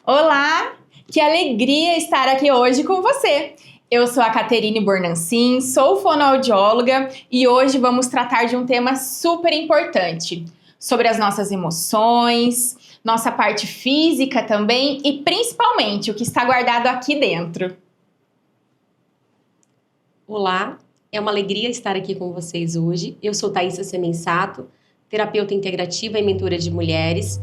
Olá, que alegria estar aqui hoje com você. Eu sou a Caterine Bornancin, sou fonoaudióloga e hoje vamos tratar de um tema super importante, sobre as nossas emoções, nossa parte física também e principalmente o que está guardado aqui dentro. Olá, é uma alegria estar aqui com vocês hoje. Eu sou Thaisa Semensato, terapeuta integrativa e mentora de mulheres.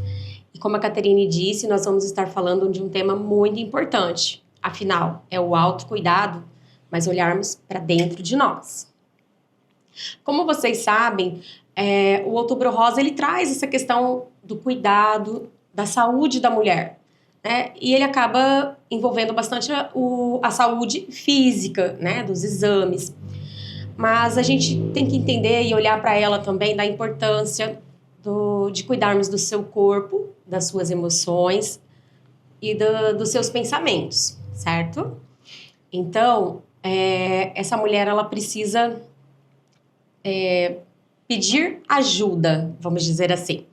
E como a Caterine disse, nós vamos estar falando de um tema muito importante. Afinal, é o autocuidado, mas olharmos para dentro de nós. Como vocês sabem, o Outubro Rosa ele traz essa questão do cuidado, da saúde da mulher. E ele acaba envolvendo bastante a saúde física, né, dos exames. Mas a gente tem que entender e olhar para ela também da importância de cuidarmos do seu corpo, das suas emoções e dos seus pensamentos, certo? Então, essa mulher ela precisa pedir ajuda, vamos dizer assim.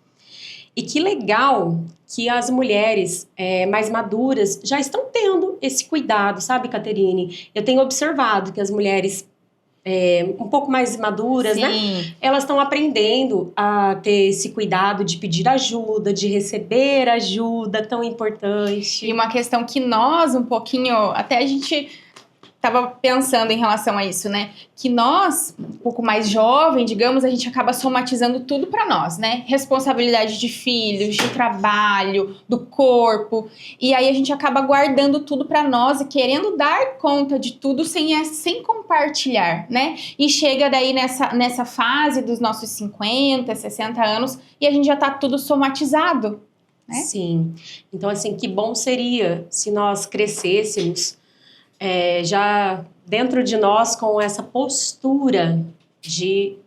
E que legal que as mulheres mais maduras já estão tendo esse cuidado, sabe, Caterine? Eu tenho observado que as mulheres um pouco mais maduras, Sim. né? Elas estão aprendendo a ter esse cuidado de pedir ajuda, de receber ajuda, tão importante. E uma questão que nós, um pouquinho, até a gente estava pensando em relação a isso, né? Que nós, um pouco mais jovem, digamos, a gente acaba somatizando tudo para nós, né? Responsabilidade de filhos, de trabalho, do corpo. E aí a gente acaba guardando tudo para nós e querendo dar conta de tudo sem compartilhar, né? E chega daí nessa fase dos nossos 50, 60 anos e a gente já tá tudo somatizado, né? Sim. Então, assim, que bom seria se nós crescêssemos já dentro de nós com essa postura de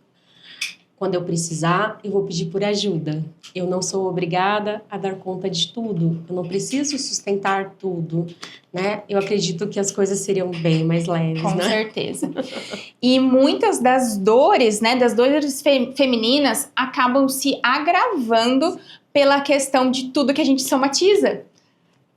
quando eu precisar, eu vou pedir por ajuda. Eu não sou obrigada a dar conta de tudo. Eu não preciso sustentar tudo, né? Eu acredito que as coisas seriam bem mais leves, Com né? certeza. E muitas das dores, né, das dores femininas acabam se agravando pela questão de tudo que a gente somatiza.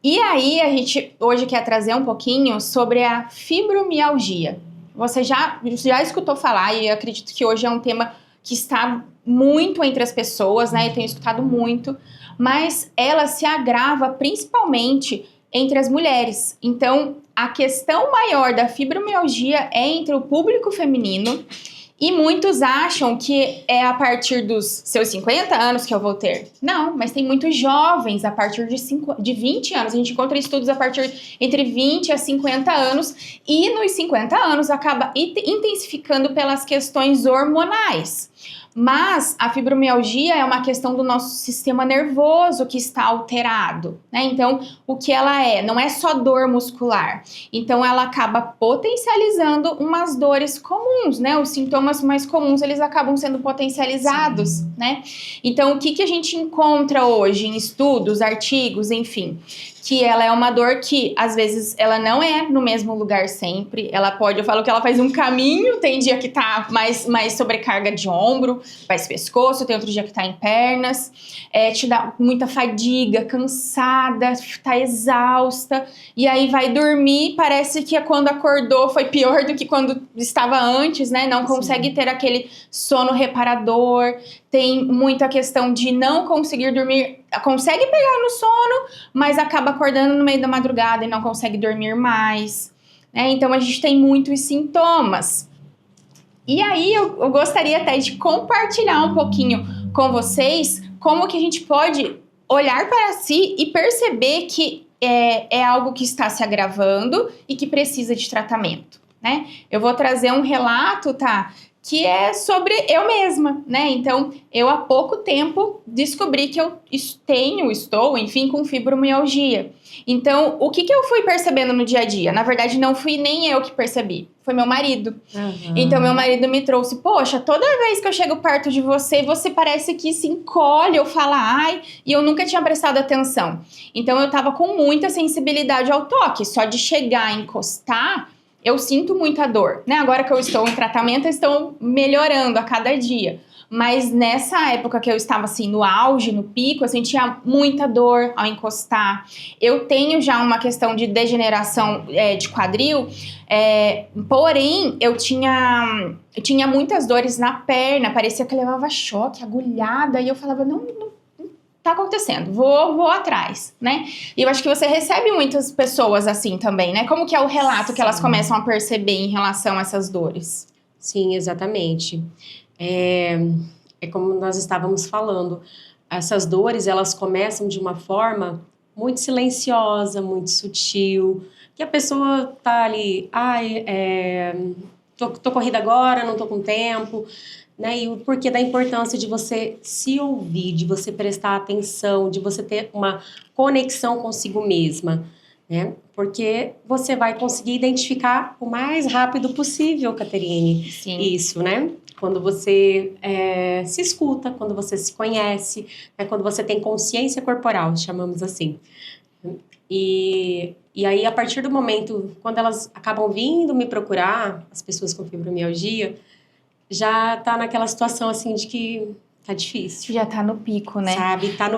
E aí, a gente hoje quer trazer um pouquinho sobre a fibromialgia. Você já escutou falar, e eu acredito que hoje é um tema que está muito entre as pessoas, né? Eu tenho escutado muito, mas ela se agrava principalmente entre as mulheres. Então, a questão maior da fibromialgia é entre o público feminino. E muitos acham que é a partir dos seus 50 anos que eu vou ter. Não, mas tem muitos jovens a partir de 20 anos. A gente encontra estudos a partir entre 20 a 50 anos. E nos 50 anos acaba intensificando pelas questões hormonais. Mas a fibromialgia é uma questão do nosso sistema nervoso que está alterado, né? Então, o que ela é? Não é só dor muscular. Então, ela acaba potencializando umas dores comuns, né? Os sintomas mais comuns, eles acabam sendo potencializados, sim, né? Então, o que a gente encontra hoje em estudos, artigos, enfim, que ela é uma dor que, às vezes, ela não é no mesmo lugar sempre. Ela pode, eu falo que ela faz um caminho, tem dia que tá mais sobrecarga de ombro, faz pescoço, tem outro dia que tá em pernas, te dá muita fadiga, cansada, tá exausta, e aí vai dormir, parece que quando acordou foi pior do que quando estava antes, né? Não consegue, sim, ter aquele sono reparador, tem muita questão de não conseguir dormir, consegue pegar no sono, mas acaba acordando no meio da madrugada e não consegue dormir mais, né? Então a gente tem muitos sintomas. E aí eu gostaria até de compartilhar um pouquinho com vocês como que a gente pode olhar para si e perceber que é algo que está se agravando e que precisa de tratamento, né? Eu vou trazer um relato, tá? Que é sobre eu mesma, né? Então, eu há pouco tempo descobri que eu estou, enfim, com fibromialgia. Então, o que eu fui percebendo no dia a dia? Na verdade, não fui nem eu que percebi, foi meu marido. Uhum. Então, meu marido me trouxe, poxa, toda vez que eu chego perto de você, você parece que se encolhe, eu falo, ai, e eu nunca tinha prestado atenção. Então, eu tava com muita sensibilidade ao toque, só de chegar e encostar, eu sinto muita dor, né? Agora que eu estou em tratamento, eu estou melhorando a cada dia. Mas nessa época que eu estava assim no auge, no pico, eu sentia muita dor ao encostar. Eu tenho já uma questão de degeneração de quadril, porém eu tinha muitas dores na perna, parecia que eu levava choque, agulhada, e eu falava, não tá acontecendo, vou atrás, né? E eu acho que você recebe muitas pessoas assim também, né? Como que é o relato que elas começam a perceber em relação a essas dores? Sim, exatamente. É como nós estávamos falando, essas dores, elas começam de uma forma muito silenciosa, muito sutil, que a pessoa tá ali, tô corrida agora, não tô com tempo, né? E o porquê da importância de você se ouvir, de você prestar atenção, de você ter uma conexão consigo mesma, né? Porque você vai conseguir identificar o mais rápido possível, Caterine, Sim. isso, né? Quando você se escuta, quando você se conhece, né? Quando você tem consciência corporal, chamamos assim. E aí, a partir do momento, quando elas acabam vindo me procurar, as pessoas com fibromialgia, já tá naquela situação, assim, de que tá difícil. Já tá no pico, né? Sabe? Tá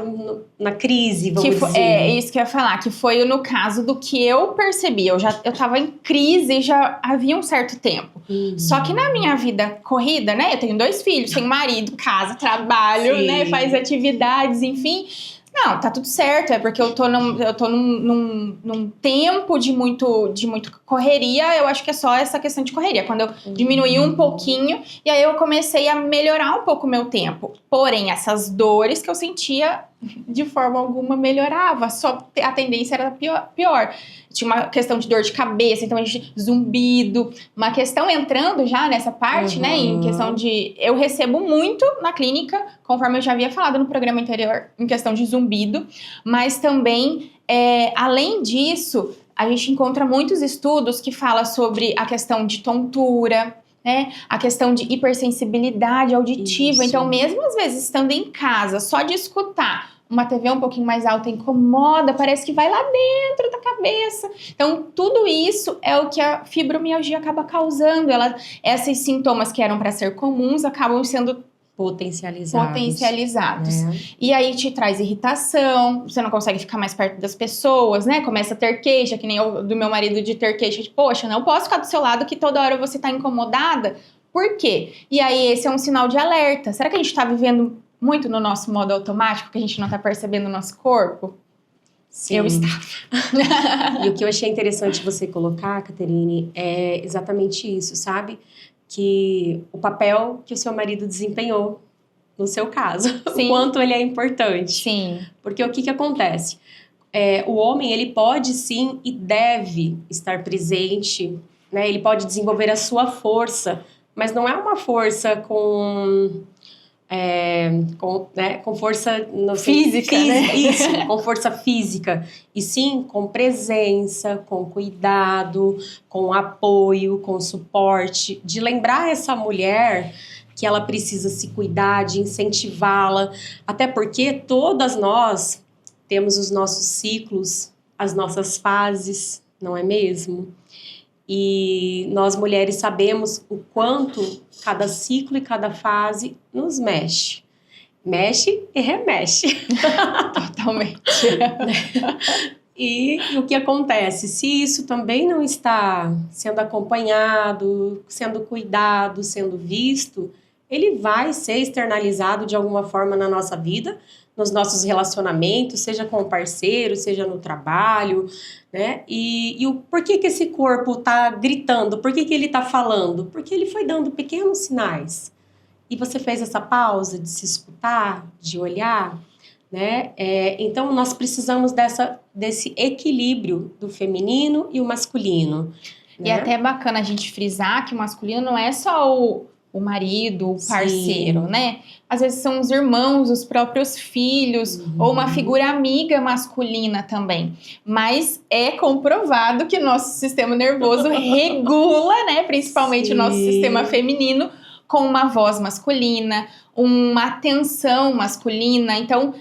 na crise, vamos dizer. É isso que eu ia falar, que foi no caso do que eu percebi. Eu tava em crise já havia um certo tempo. Só que na minha vida corrida, né? Eu tenho 2 filhos, tenho marido, casa, trabalho, Sim. né? Faz atividades, enfim. Não, tá tudo certo, é porque eu tô num tempo de muito correria, eu acho que é só essa questão de correria. Quando eu diminuí um pouquinho, e aí eu comecei a melhorar um pouco o meu tempo. Porém, essas dores que eu sentia, de forma alguma melhorava, só a tendência era pior. Tinha uma questão de dor de cabeça, então a gente zumbido, uma questão entrando já nessa parte, né, em questão de... Eu recebo muito na clínica, conforme eu já havia falado no programa anterior, em questão de zumbido, mas também, além disso, a gente encontra muitos estudos que falam sobre a questão de tontura, né, a questão de hipersensibilidade auditiva. Isso. Então, mesmo às vezes estando em casa, só de escutar uma TV um pouquinho mais alta incomoda, parece que vai lá dentro da cabeça. Então, tudo isso é o que a fibromialgia acaba causando. Esses sintomas que eram para ser comuns acabam sendo potencializados. E aí te traz irritação, você não consegue ficar mais perto das pessoas, né? Começa a ter queixa, que nem o do meu marido de ter queixa de, poxa, não posso ficar do seu lado que toda hora você tá incomodada. Por quê? E aí esse é um sinal de alerta. Será que a gente tá vivendo muito no nosso modo automático, que a gente não tá percebendo o nosso corpo? Sim. Eu estava. E o que eu achei interessante você colocar, Caterine, é exatamente isso, sabe? Que o papel que o seu marido desempenhou no seu caso, Sim. o quanto ele é importante. Sim. Porque o que acontece? O homem, ele pode sim e deve estar presente, né? Ele pode desenvolver a sua força, mas não é uma força com força física, né? Isso, com força física, e sim com presença, com cuidado, com apoio, com suporte, de lembrar essa mulher que ela precisa se cuidar, de incentivá-la, até porque todas nós temos os nossos ciclos, as nossas fases, não é mesmo? E nós mulheres sabemos o quanto cada ciclo e cada fase nos mexe. Mexe e remexe. Totalmente. E o que acontece? Se isso também não está sendo acompanhado, sendo cuidado, sendo visto, ele vai ser externalizado de alguma forma na nossa vida, nos nossos relacionamentos, seja com o parceiro, seja no trabalho, né? E por que esse corpo está gritando? Por que ele está falando? Porque ele foi dando pequenos sinais. E você fez essa pausa de se escutar, de olhar, né? Então, nós precisamos desse equilíbrio do feminino e o masculino. E até é bacana a gente frisar que o masculino não é só o marido, o parceiro, Sim. né? Às vezes são os irmãos, os próprios filhos, ou uma figura amiga masculina também. Mas é comprovado que o nosso sistema nervoso regula, né? Principalmente o nosso sistema feminino, com uma voz masculina, uma atenção masculina. Então,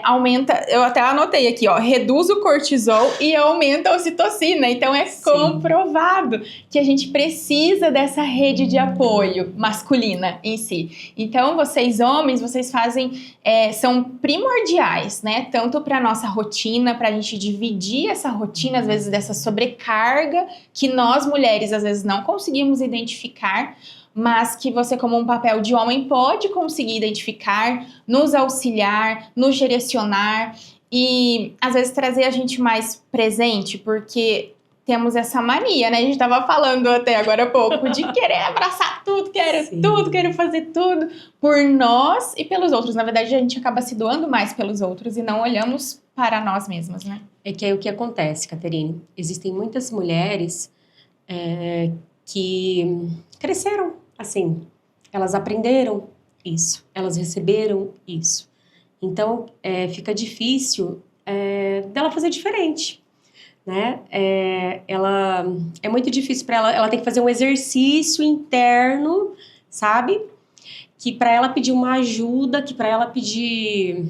aumenta, eu até anotei aqui, ó, reduz o cortisol e aumenta a ocitocina. Então, é comprovado que a gente precisa dessa rede de apoio masculina em si. Então, vocês homens, vocês são primordiais, né? Tanto para nossa rotina, para a gente dividir essa rotina, às vezes, dessa sobrecarga que nós mulheres, às vezes, não conseguimos identificar, mas que você, como um papel de homem, pode conseguir identificar, nos auxiliar, nos direcionar e, às vezes, trazer a gente mais presente, porque temos essa mania, né? A gente estava falando até agora há pouco de querer abraçar tudo, quero fazer tudo por nós e pelos outros. Na verdade, a gente acaba se doando mais pelos outros e não olhamos para nós mesmas, né? É que é o que acontece, Caterine. Existem muitas mulheres que cresceram assim, elas aprenderam isso, elas receberam isso. Então, fica difícil dela fazer diferente, né? É muito difícil para ela tem que fazer um exercício interno, sabe? Que para ela pedir uma ajuda, que para ela pedir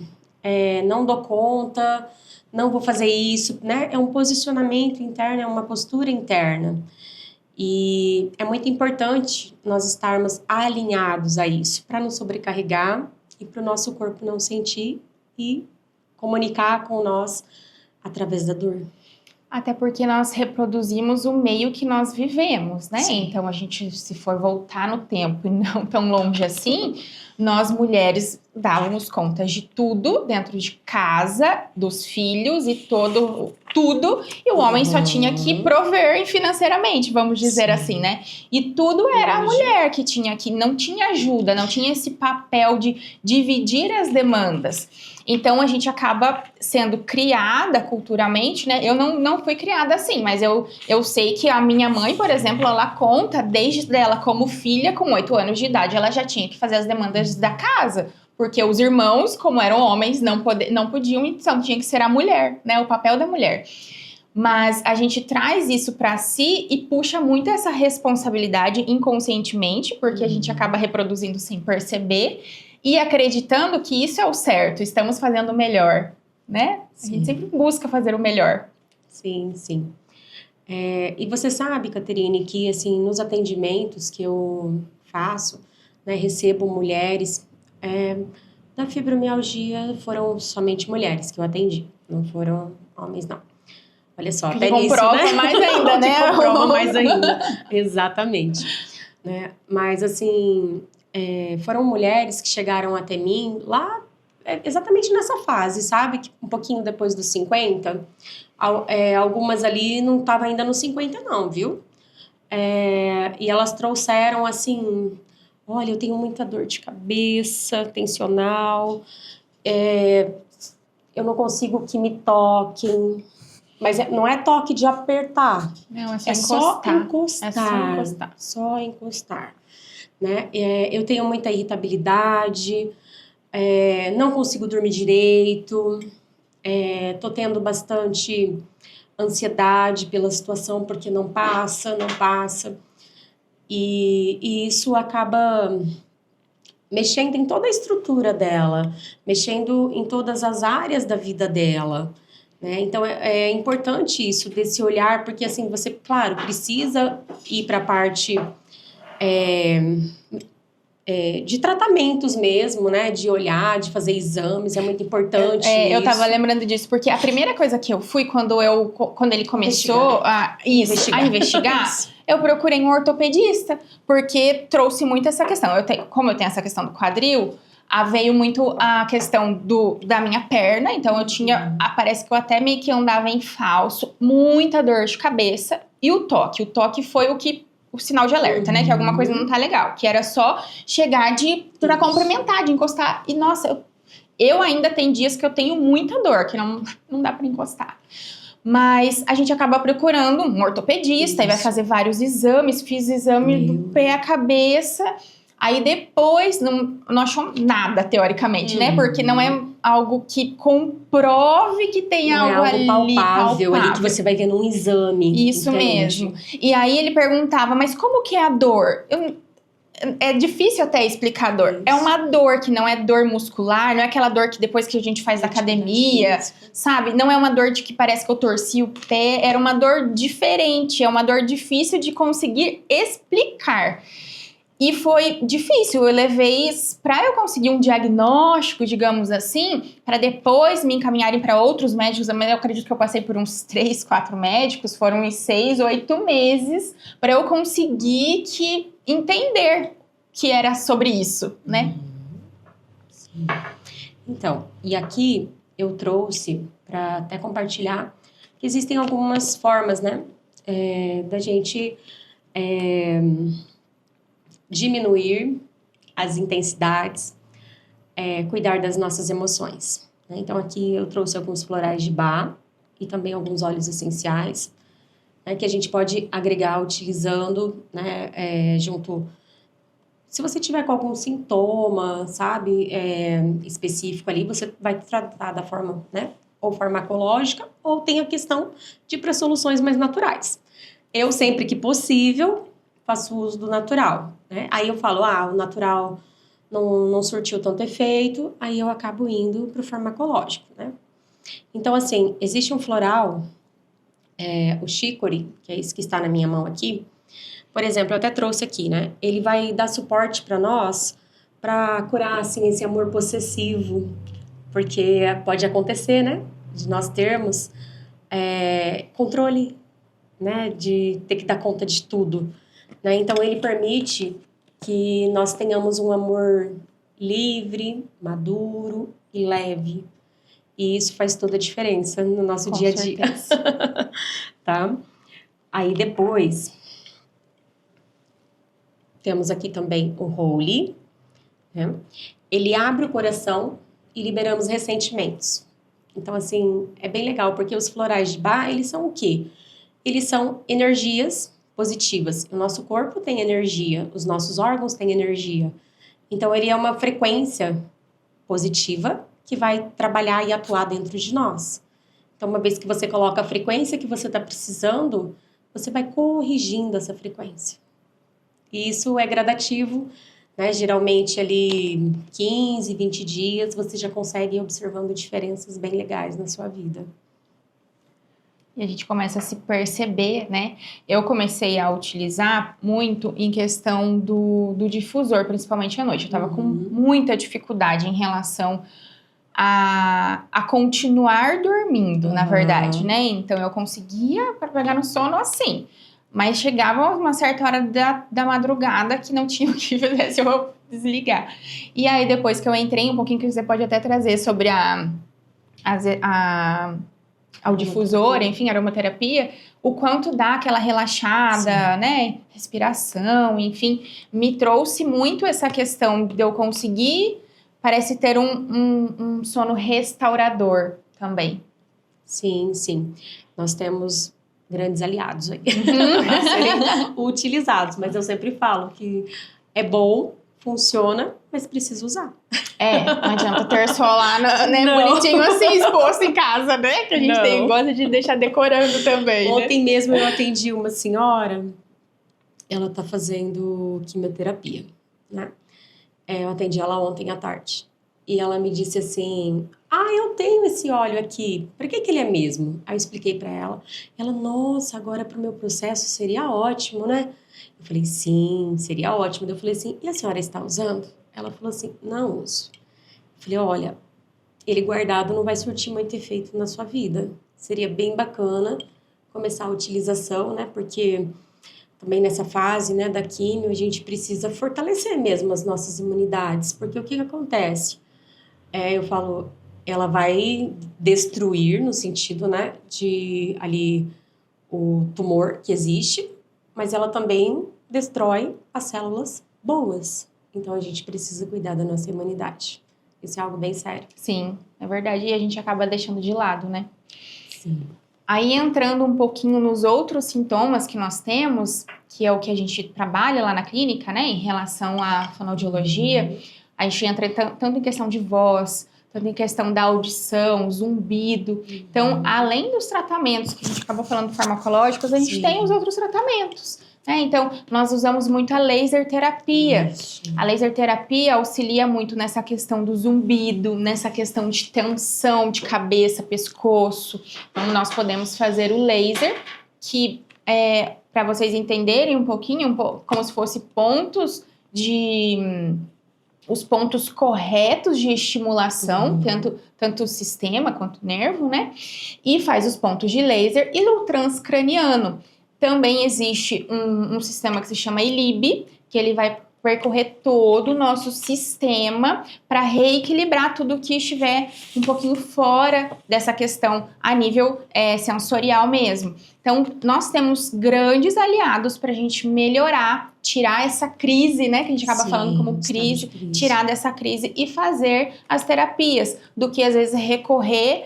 não dou conta, não vou fazer isso, né? É um posicionamento interno, é uma postura interna. E é muito importante nós estarmos alinhados a isso, para não sobrecarregar e para o nosso corpo não sentir e comunicar com nós através da dor. Até porque nós reproduzimos o meio que nós vivemos, né? Sim. Então, a gente, se for voltar no tempo e não tão longe assim, nós mulheres dávamos conta de tudo dentro de casa, dos filhos e tudo, e o homem só tinha que prover financeiramente, vamos dizer assim, né? E tudo era a mulher que tinha que, não tinha ajuda, não tinha esse papel de dividir as demandas. Então, a gente acaba sendo criada culturalmente, né? Eu não fui criada assim, mas eu sei que a minha mãe, por exemplo, ela conta desde ela como filha, com 8 anos de idade, ela já tinha que fazer as demandas da casa. Porque os irmãos, como eram homens, não podiam, então tinha que ser a mulher, né? O papel da mulher. Mas a gente traz isso para si e puxa muito essa responsabilidade inconscientemente, porque a gente acaba reproduzindo sem perceber e acreditando que isso é o certo, estamos fazendo o melhor, né? Sim. A gente sempre busca fazer o melhor. Sim, sim. E você sabe, Caterine, que assim, nos atendimentos que eu faço, né, recebo mulheres, da fibromialgia foram somente mulheres que eu atendi, não foram homens, não. Olha só, até nisso, né? Mais ainda, né? Que comprova mais ainda, exatamente. Né? Mas, assim, foram mulheres que chegaram até mim lá, exatamente nessa fase, sabe? Um pouquinho depois dos 50. Algumas ali não estavam ainda nos 50, não, viu? E elas trouxeram, assim... Olha, eu tenho muita dor de cabeça, tensional, eu não consigo que me toquem, mas não é toque de apertar, Não, é só encostar. encostar. É só encostar. Só encostar, né? Eu tenho muita irritabilidade, não consigo dormir direito, tô tendo bastante ansiedade pela situação, porque não passa. E isso acaba mexendo em toda a estrutura dela, mexendo em todas as áreas da vida dela, né? Então, é importante isso, desse olhar, porque, assim, você, claro, precisa ir para a parte de tratamentos mesmo, né? De olhar, de fazer exames, é muito importante Eu tava isso. lembrando disso, porque a primeira coisa que eu fui, quando ele começou a investigar, eu procurei um ortopedista, porque trouxe muito essa questão. Como eu tenho essa questão do quadril, veio muito a questão da minha perna, então eu tinha, parece que eu até meio que andava em falso, muita dor de cabeça, e o toque. O toque foi o sinal de alerta, né? Que alguma coisa não tá legal. Que era só chegar pra cumprimentar, de encostar. E, nossa, eu ainda tenho dias que eu tenho muita dor, que não dá pra encostar. Mas a gente acaba procurando um ortopedista e vai fazer vários exames. Fiz exame do pé à cabeça. Aí depois não achou nada, teoricamente, né? Porque não é algo que comprove que tem algo ali palpável ali que você vai ver num exame. Isso entende? mesmo. E aí ele perguntava, mas como que é a dor? É difícil até explicar a dor. Isso. É uma dor que não é dor muscular, não é aquela dor que depois que a gente faz academia, sabe? Não é uma dor de que parece que eu torci o pé. Era uma dor diferente, é uma dor difícil de conseguir explicar. E foi difícil, eu levei para eu conseguir um diagnóstico, digamos assim, para depois me encaminharem para outros médicos. Eu acredito que eu passei por uns 3, 4 médicos, foram uns 6, 8 meses para eu conseguir entender que era sobre isso, né? Sim. Então, e aqui eu trouxe para até compartilhar que existem algumas formas, né, da gente diminuir as intensidades, cuidar das nossas emoções, né? Então, aqui eu trouxe alguns florais de Bach e também alguns óleos essenciais, né, que a gente pode agregar utilizando, né, junto. Se você tiver com algum sintoma, sabe, específico ali, você vai tratar da forma, né, ou farmacológica, ou tem a questão de ir para soluções mais naturais. Eu, sempre que possível, faço uso do natural, né? Aí eu falo, o natural não surtiu tanto efeito, aí eu acabo indo para o farmacológico, né? Então, assim, existe um floral, o chicory, que é esse que está na minha mão aqui. Por exemplo, eu até trouxe aqui, né? Ele vai dar suporte para nós, para curar, assim, esse amor possessivo, porque pode acontecer, né? De nós termos controle, né? De ter que dar conta de tudo, né? Então, ele permite que nós tenhamos um amor livre, maduro e leve. E isso faz toda a diferença no nosso dia a dia. Tá? Aí, depois, temos aqui também o Holy, né? Ele abre o coração e liberamos ressentimentos. Então, assim, é bem legal, porque os florais de Bach, eles são o quê? Eles são energias positivas. O nosso corpo tem energia, os nossos órgãos têm energia. Então, ele é uma frequência positiva que vai trabalhar e atuar dentro de nós. Então, uma vez que você coloca a frequência que você está precisando, você vai corrigindo essa frequência. E isso é gradativo, né? Geralmente, ali 15, 20 dias, você já consegue ir observando diferenças bem legais na sua vida. E a gente começa a se perceber, né? Eu comecei a utilizar muito em questão do difusor, principalmente à noite. Eu tava com muita dificuldade em relação a continuar dormindo, na verdade, né? Então, eu conseguia pegar no sono assim. Mas chegava uma certa hora da madrugada que não tinha o que fazer se eu desligar. E aí, depois que eu entrei, um pouquinho que você pode até trazer sobre ao difusor, enfim, aromaterapia, o quanto dá aquela relaxada, sim, né? Respiração, enfim, me trouxe muito essa questão de eu conseguir, parece ter um sono restaurador também. Sim, sim. Nós temos grandes aliados aí a serem utilizados, mas eu sempre falo que é bom, funciona, mas precisa usar. Não adianta ter só lá, né, bonitinho assim, exposto em casa, né? Que a gente gosta de deixar decorando também. Ontem mesmo eu atendi uma senhora, ela tá fazendo quimioterapia, né? Eu atendi ela ontem à tarde. E ela me disse assim, eu tenho esse óleo aqui, para que ele é mesmo? Aí eu expliquei para ela. Ela, nossa, agora pro meu processo seria ótimo, né? Eu falei, sim, seria ótimo. Eu falei assim, e a senhora está usando? Ela falou assim, não uso. Eu falei, olha, ele guardado não vai surtir muito efeito na sua vida. Seria bem bacana começar a utilização, né? Porque também nessa fase, né, da quimio, a gente precisa fortalecer mesmo as nossas imunidades. Porque o que acontece? Eu falo, ela vai destruir no sentido, né, de ali o tumor que existe, mas ela também destrói as células boas. Então, a gente precisa cuidar da nossa imunidade. Isso é algo bem sério. Sim, é verdade. E a gente acaba deixando de lado, né? Sim. Aí, entrando um pouquinho nos outros sintomas que nós temos, que é o que a gente trabalha lá na clínica, né? Em relação à fonoaudiologia, a gente entra tanto em questão de voz, tanto em questão da audição, zumbido. Então, além dos tratamentos que a gente acabou falando farmacológicos, a gente Sim. tem os outros tratamentos. Então, nós usamos muito a laser terapia. Isso. A laser terapia auxilia muito nessa questão do zumbido, nessa questão de tensão de cabeça, pescoço. Então, nós podemos fazer o laser, que para vocês entenderem um pouquinho, como se fosse pontos os pontos corretos de estimulação, tanto o sistema quanto o nervo, né? E faz os pontos de laser e no transcraniano. Também existe um sistema que se chama ILIB, que ele vai percorrer todo o nosso sistema para reequilibrar tudo que estiver um pouquinho fora dessa questão a nível sensorial mesmo. Então, nós temos grandes aliados para a gente melhorar, tirar essa crise, né, que a gente acaba falando como crise, tirar dessa crise e fazer as terapias, do que às vezes recorrer...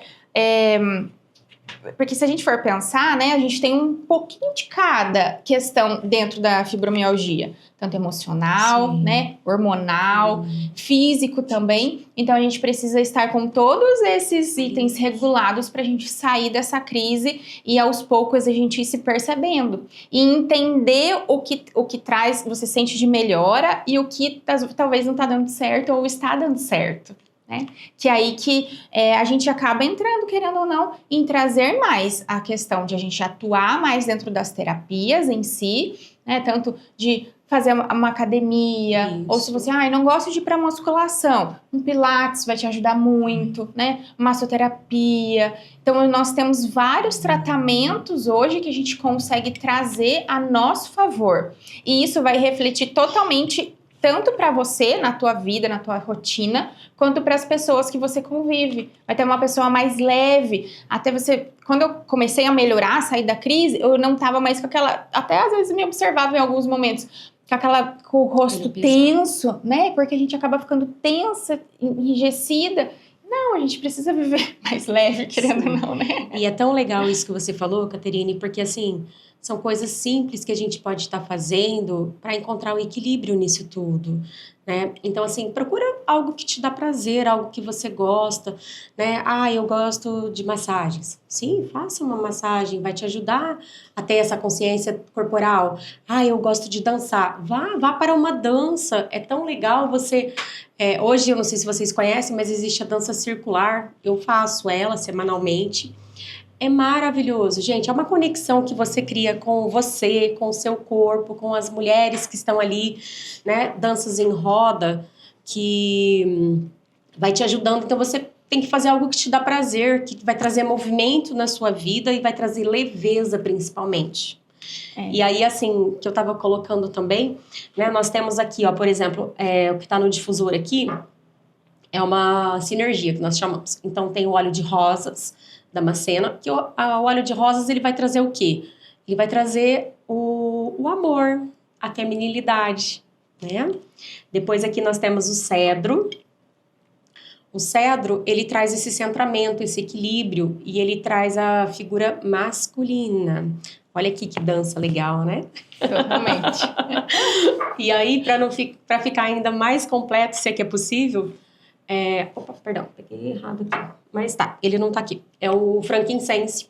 Porque se a gente for pensar, né, a gente tem um pouquinho de cada questão dentro da fibromialgia. Tanto emocional, né, hormonal, físico também. Então, a gente precisa estar com todos esses itens regulados para a gente sair dessa crise e, aos poucos, a gente ir se percebendo. E entender o que traz, você sente de melhora e o que talvez não está dando certo ou está dando certo. Né? Que é aí que a gente acaba entrando, querendo ou não, em trazer mais a questão de a gente atuar mais dentro das terapias em si, né? Tanto de fazer uma academia, ou se você, não gosto de ir para musculação, um pilates vai te ajudar muito, né? Massoterapia. Então, nós temos vários tratamentos hoje que a gente consegue trazer a nosso favor. E isso vai refletir totalmente tanto para você, na tua vida, na tua rotina, quanto para as pessoas que você convive. Vai ter uma pessoa mais leve. Até você... Quando eu comecei a melhorar, sair da crise, eu não estava mais com aquela... Até às vezes me observava em alguns momentos, com o rosto tenso, né? Porque a gente acaba ficando tensa, enrijecida. Não, a gente precisa viver mais leve, querendo ou não, né? E é tão legal isso que você falou, Caterine, porque assim... São coisas simples que a gente pode estar fazendo para encontrar o equilíbrio nisso tudo, né? Então, assim, procura algo que te dá prazer, algo que você gosta, né? Eu gosto de massagens. Sim, faça uma massagem, vai te ajudar a ter essa consciência corporal. Eu gosto de dançar. Vá para uma dança. É tão legal você... hoje, eu não sei se vocês conhecem, mas existe a dança circular. Eu faço ela semanalmente. É maravilhoso, gente. É uma conexão que você cria com você, com o seu corpo, com as mulheres que estão ali, né? Danças em roda, que vai te ajudando. Então, você tem que fazer algo que te dá prazer, que vai trazer movimento na sua vida e vai trazer leveza, principalmente. E aí, assim, que eu tava colocando também, né? Nós temos aqui, ó, por exemplo, o que tá no difusor aqui é uma sinergia, que nós chamamos. Então, tem o óleo de rosas, Damascena, que o óleo de rosas, ele vai trazer o quê? Ele vai trazer o amor, a feminilidade, né? Depois aqui nós temos o cedro. O cedro, ele traz esse centramento, esse equilíbrio, e ele traz a figura masculina. Olha aqui que dança legal, né? Totalmente. E aí, para ficar ainda mais completo, se é que é possível... Opa, perdão, peguei errado aqui. Mas tá, ele não tá aqui. É o frankincense.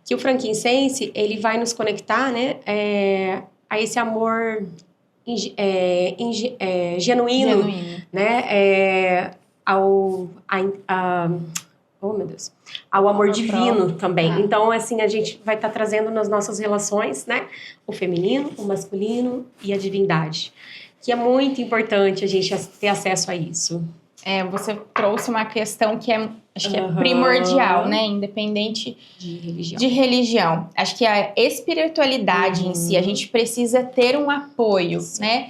Que o frankincense, ele vai nos conectar, né? A esse amor genuíno, né? Oh, meu Deus. Ao amor divino também. Então, assim, a gente vai estar trazendo nas nossas relações, né? O feminino, o masculino e a divindade. Que é muito importante a gente ter acesso a isso. Você trouxe uma questão que acho que é primordial, né? Independente de religião. Acho que a espiritualidade em si, a gente precisa ter um apoio, né?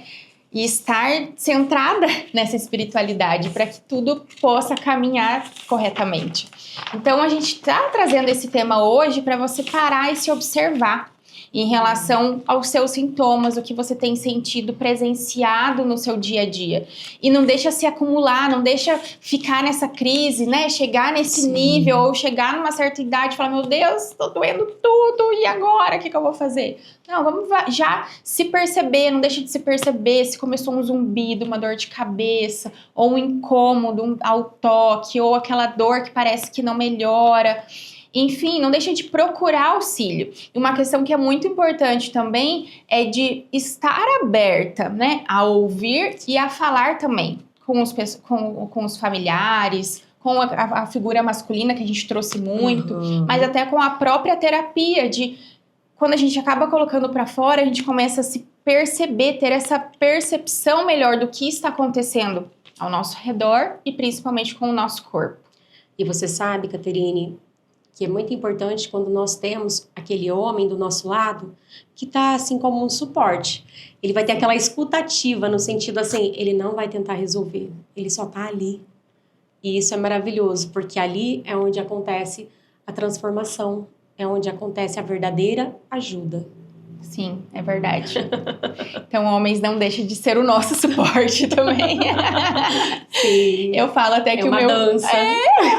E estar centrada nessa espiritualidade para que tudo possa caminhar corretamente. Então, a gente está trazendo esse tema hoje para você parar e se observar. em relação aos seus sintomas, o que você tem sentido, presenciado no seu dia a dia. E não deixa se acumular, não deixa ficar nessa crise, né? Chegar nesse nível, ou chegar numa certa idade e falar, meu Deus, tô doendo tudo, e agora? O que eu vou fazer? Não, vamos já se perceber, não deixa de se perceber se começou um zumbido, uma dor de cabeça, ou um incômodo ao toque, ou aquela dor que parece que não melhora. Enfim, não deixa de procurar auxílio. E uma questão que é muito importante também é de estar aberta, né, a ouvir e a falar também com os familiares, com a figura masculina que a gente trouxe muito, mas até com a própria terapia de quando a gente acaba colocando para fora, a gente começa a se perceber, ter essa percepção melhor do que está acontecendo ao nosso redor e principalmente com o nosso corpo. E você sabe, Caterine, que é muito importante quando nós temos aquele homem do nosso lado que tá assim como um suporte. Ele vai ter aquela escutativa no sentido assim, ele não vai tentar resolver, ele só tá ali. E isso é maravilhoso, porque ali é onde acontece a transformação, é onde acontece a verdadeira ajuda. Sim, é verdade. Então, homens, não deixem de ser o nosso suporte também. Sim. Eu falo até que é o uma meu... dança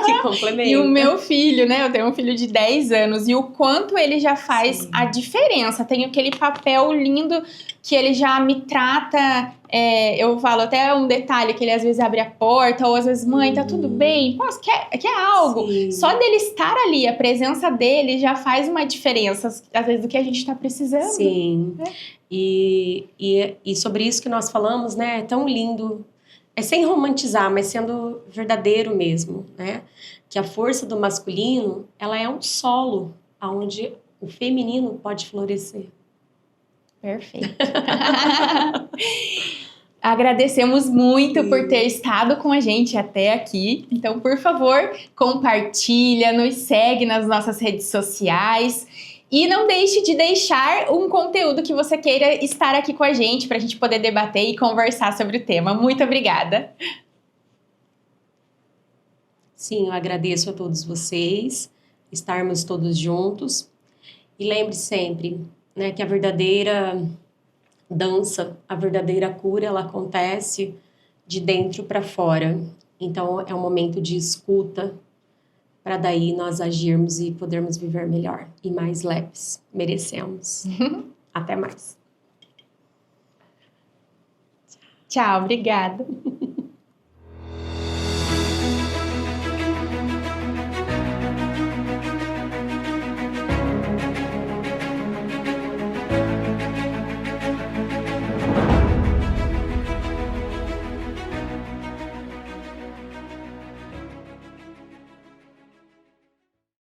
que complementa. E o meu filho, né? Eu tenho um filho de 10 anos e o quanto ele já faz a diferença. Tem aquele papel lindo que ele já me trata... eu falo até um detalhe, que ele às vezes abre a porta, ou às vezes, mãe, tá tudo bem? Pô, quer algo? Sim. Só dele estar ali, a presença dele já faz uma diferença, às vezes, do que a gente tá precisando. Sim. E sobre isso que nós falamos, né? É tão lindo. É sem romantizar, mas sendo verdadeiro mesmo, né? Que a força do masculino, ela é um solo onde o feminino pode florescer. Perfeito. Agradecemos muito por ter estado com a gente até aqui. Então, por favor, compartilha, nos segue nas nossas redes sociais. E não deixe de deixar um conteúdo que você queira estar aqui com a gente para a gente poder debater e conversar sobre o tema. Muito obrigada. Sim, eu agradeço a todos vocês, estarmos todos juntos. E lembre sempre, né, que a verdadeira dança, a verdadeira cura, ela acontece de dentro para fora. Então, é um momento de escuta, para daí nós agirmos e podermos viver melhor e mais leves. Merecemos. Até mais. Tchau, obrigada.